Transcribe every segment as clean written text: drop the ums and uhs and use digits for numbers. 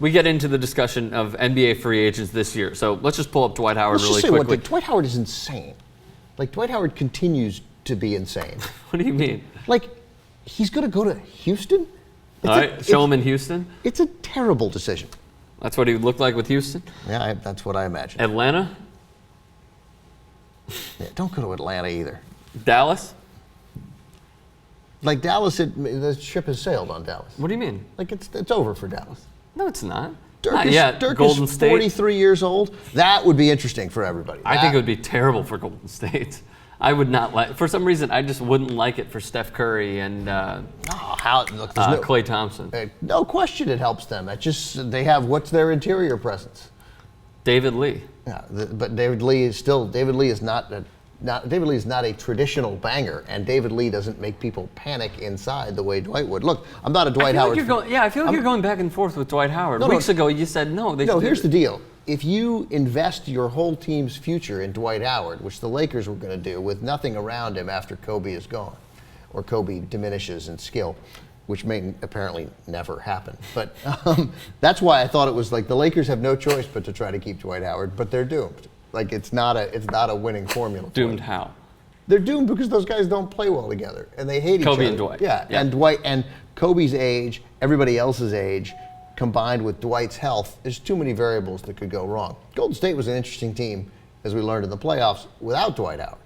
we get into the discussion of NBA free agents this year. So let's just pull up Dwight Howard really quickly. Let's just say one thing. Dwight Howard is insane. Like, Dwight Howard continues to be insane. What do you mean? Like, he's going to go to Houston? All right, show him in Houston. It's a terrible decision. That's what he looked like with Houston? Yeah, that's what I imagine. Atlanta? Yeah, don't go to Atlanta either. Dallas? Like Dallas, the ship has sailed on Dallas. What do you mean? Like it's over for Dallas. No, it's not. Dirk Golden is State. 43 years old. That would be interesting for everybody. I think it would be terrible for Golden State. I would not like. For some reason, I just wouldn't like it for Steph Curry and Klay Thompson. No question, it helps them. They have what's their interior presence? David Lee. Yeah, but David Lee is not a traditional banger, and David Lee doesn't make people panic inside the way Dwight would. Look, I'm not a Dwight Howard. I feel like you're going back and forth with Dwight Howard. Weeks ago, you said no. Here's the deal. If you invest your whole team's future in Dwight Howard, which the Lakers were going to do with nothing around him after Kobe is gone, or Kobe diminishes in skill, which may apparently never happen. But that's why I thought it was like the Lakers have no choice but to try to keep Dwight Howard, but they're doomed. Like it's not a winning formula. Doomed how? They're doomed because those guys don't play well together and they hate each other. Kobe and Dwight. Yeah, and Dwight and Kobe's age, everybody else's age, combined with Dwight's health, there's too many variables that could go wrong. Golden State was an interesting team, as we learned in the playoffs, without Dwight Howard.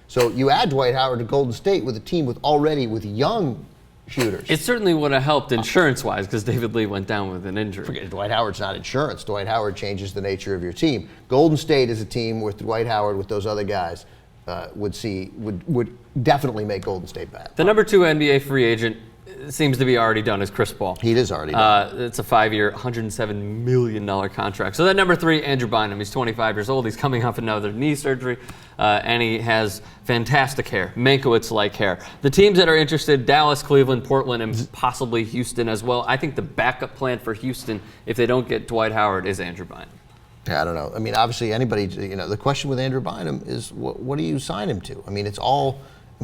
So you add Dwight Howard to Golden State with a team with young shooters. It certainly would have helped insurance-wise because David Lee went down with an injury. Forget it, Dwight Howard's not insurance. Dwight Howard changes the nature of your team. Golden State is a team with Dwight Howard, with those other guys, would definitely make Golden State bad. The number 2 NBA free agent seems to be already done is Chris Paul. He is already done. It's a 5-year, $107 million contract. So that number 3, Andrew Bynum. He's 25 years old. He's coming off another knee surgery, and he has fantastic hair, Mankiewicz-like hair. The teams that are interested, Dallas, Cleveland, Portland, and possibly Houston as well. I think the backup plan for Houston, if they don't get Dwight Howard, is Andrew Bynum. Yeah, I don't know. I mean, obviously, anybody, the question with Andrew Bynum is what do you sign him to? I mean,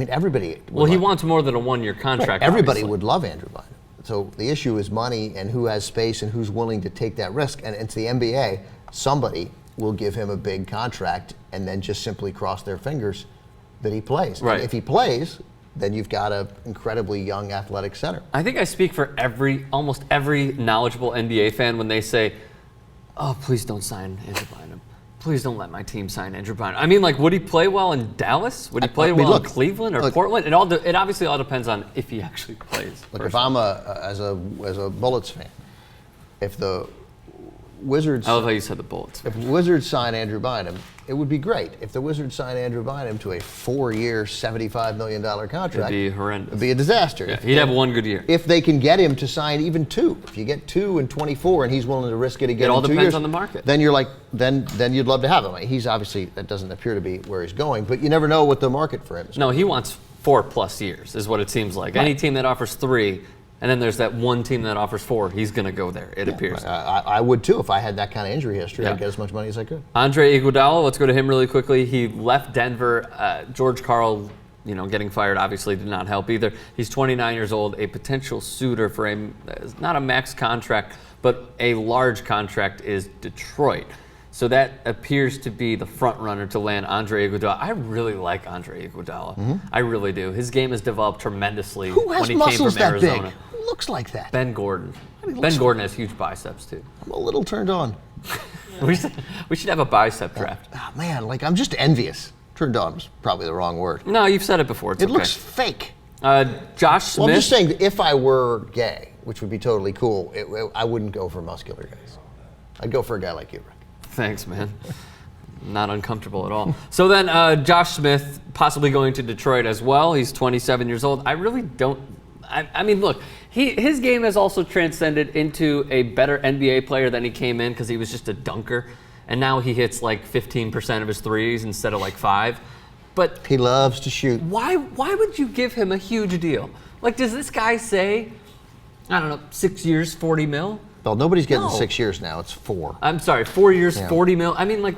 everybody. Well, he wants more than a 1-year contract. Right. Everybody obviously would love Andrew Bynum. So the issue is money and who has space and who's willing to take that risk. And it's the NBA. Somebody will give him a big contract and then just simply cross their fingers that he plays. Right. And if he plays, then you've got an incredibly young athletic center. I think I speak for almost every knowledgeable NBA fan when they say, "Oh, please don't sign Andrew Bynum. Please don't let my team sign Andrew Bynum." I mean, like, would he play well in Dallas? Would he play well in Cleveland or Portland? It obviously all depends on if he actually plays. Look, if I'm as a Bullets fan, if the Wizards, I love how you said the Bullets. If Wizards sign Andrew Bynum, it would be great. If the Wizards sign Andrew Bynum to a 4-year, $75 million contract, it'd be horrendous. It'd be a disaster. Yeah, he'd have 1 good year. If they can get him to sign even 2, if you get 2 and 24, and he's willing to risk it again, it all in 2 depends years, on the market. Then you're like, then you'd love to have him. He's obviously, that doesn't appear to be where he's going, but you never know what the market for him is. No, he wants 4+ years, is what it seems like. Right. Any team that offers 3. And then there's that one team that offers 4. He's going to go there, it appears. I would too if I had that kind of injury history. I'd get as much money as I could. Andrei Iguodala, let's go to him really quickly. He left Denver. George Karl, getting fired obviously did not help either. He's 29 years old, a potential suitor for not a max contract, but a large contract is Detroit. So that appears to be the front runner to land Andrei Iguodala. I really like Andrei Iguodala. Mm-hmm. I really do. His game has developed tremendously when he came from Arizona. Who looks like that? Ben Gordon. Ben Gordon has huge biceps too. I'm a little turned on. we should have a bicep draft. Oh, man, I'm just envious. Turned on is probably the wrong word. No, you've said it before. It looks fake. Josh Smith. Well, I'm just saying that if I were gay, which would be totally cool, I wouldn't go for muscular guys. I'd go for a guy like you, Rick. Thanks, man. Not uncomfortable at all. So then Josh Smith possibly going to Detroit as well. He's 27 years old. I really don't. I mean, look, his game has also transcended into a better NBA player than he came in because he was just a dunker. And now he hits like 15% of his threes instead of like 5. But he loves to shoot. Why would you give him a huge deal? Like, does this guy say, I don't know, 6 years, 40 mil? Well, nobody's getting 6 years now. It's 4. I'm sorry, 4 years, 40 mil. I mean, like,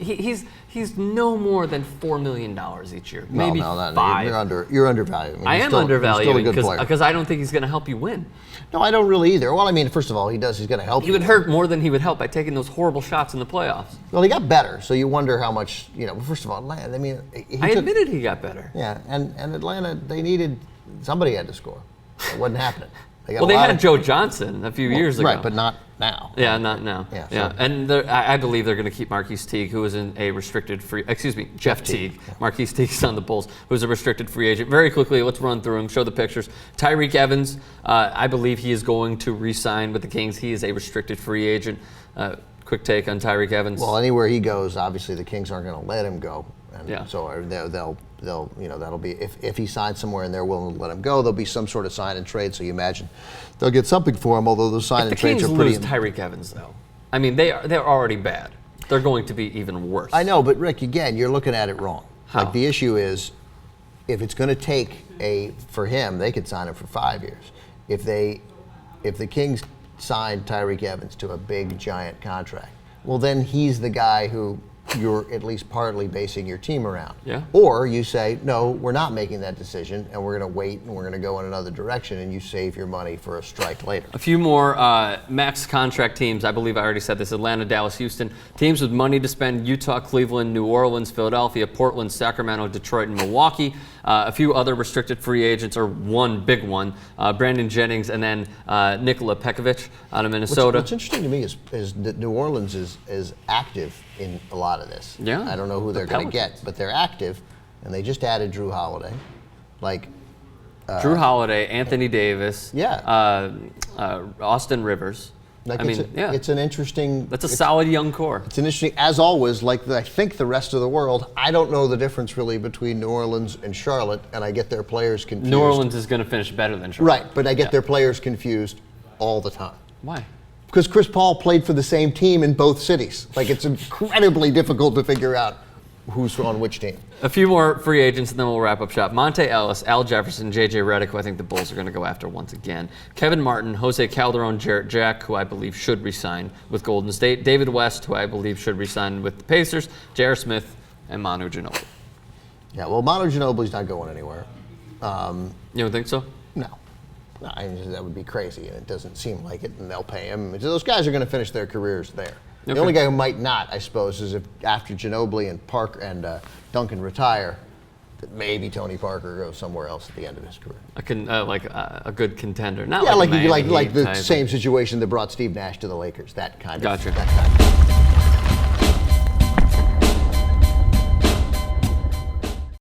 he's no more than $4 million each year, maybe no, five. You're undervaluing. I am undervaluing because I don't think he's going to help you win. No, I don't really either. Well, I mean, first of all, he's going to help. He would hurt more than he would help by taking those horrible shots in the playoffs. Well, he got better, so you wonder how much. First of all, Atlanta. I mean, I admitted he got better. Yeah, and Atlanta, they needed somebody had to score. It wasn't happening. They had Joe Johnson a few years ago. Right, but not now. Yeah, not now. Yeah, yeah. And I believe they're going to keep Marquise Teague, who is in a restricted free. Excuse me, Jeff Teague. Yeah. Marquise Teague's on the Bulls, who's a restricted free agent. Very quickly, let's run through them. Show the pictures. Tyreke Evans, I believe he is going to re-sign with the Kings. He is a restricted free agent. Quick take on Tyreke Evans. Well, anywhere he goes, obviously the Kings aren't going to let him go. And yeah. So they'll that'll be if he signs somewhere and they're willing to let him go, there'll be some sort of sign and trade. So you imagine they'll get something for him. Although those sign and trades are pretty. If the Kings lose Tyreke Evans, though, I mean they're already bad. They're going to be even worse. I know, but Rick, again, you're looking at it wrong. How? Like the issue is, if it's going to take for him, they could sign him for 5 years. If the Kings signed Tyreke Evans to a big giant contract, well then he's the guy who you're at least partly basing your team around. Yeah. Or you say, no, we're not making that decision, and we're going to wait, and we're going to go in another direction, and you save your money for a strike later. A few more max contract teams. I believe I already said this. Atlanta, Dallas, Houston. Teams with money to spend: Utah, Cleveland, New Orleans, Philadelphia, Portland, Sacramento, Detroit, and Milwaukee. A few other restricted free agents, or one big one, Brandon Jennings, and then Nikola Pekovic out of Minnesota. What's interesting to me is that New Orleans is active in a lot of this. Yeah. I don't know who they're going to get, but they're active, and they just added Drew Holiday. Drew Holiday, Anthony Davis, yeah, Austin Rivers. It's an interesting. That's a solid young core. It's an interesting, as always. I think the rest of the world, I don't know the difference really between New Orleans and Charlotte, and I get their players confused. New Orleans is going to finish better than Charlotte. Right, but I get their players confused all the time. Why? Because Chris Paul played for the same team in both cities. It's incredibly difficult to figure out who's on which team. A few more free agents, and then we'll wrap up shop. Monte Ellis, Al Jefferson, J.J. Redick, who I think the Bulls are going to go after once again. Kevin Martin, Jose Calderon, Jarrett Jack, who I believe should resign with Golden State. David West, who I believe should resign with the Pacers. J.R. Smith, and Manu Ginobili. Yeah, well, Manu Ginobili's not going anywhere. You don't think so? No. That would be crazy, and it doesn't seem like it, and they'll pay him. Those guys are going to finish their careers there. Okay. The only guy who might not, I suppose, is if after Ginobili and Parker and Duncan retire, that maybe Tony Parker goes somewhere else at the end of his career. A good contender. Not yeah, like the type. same situation that brought Steve Nash to the Lakers. That kind of. Gotcha. That kind of.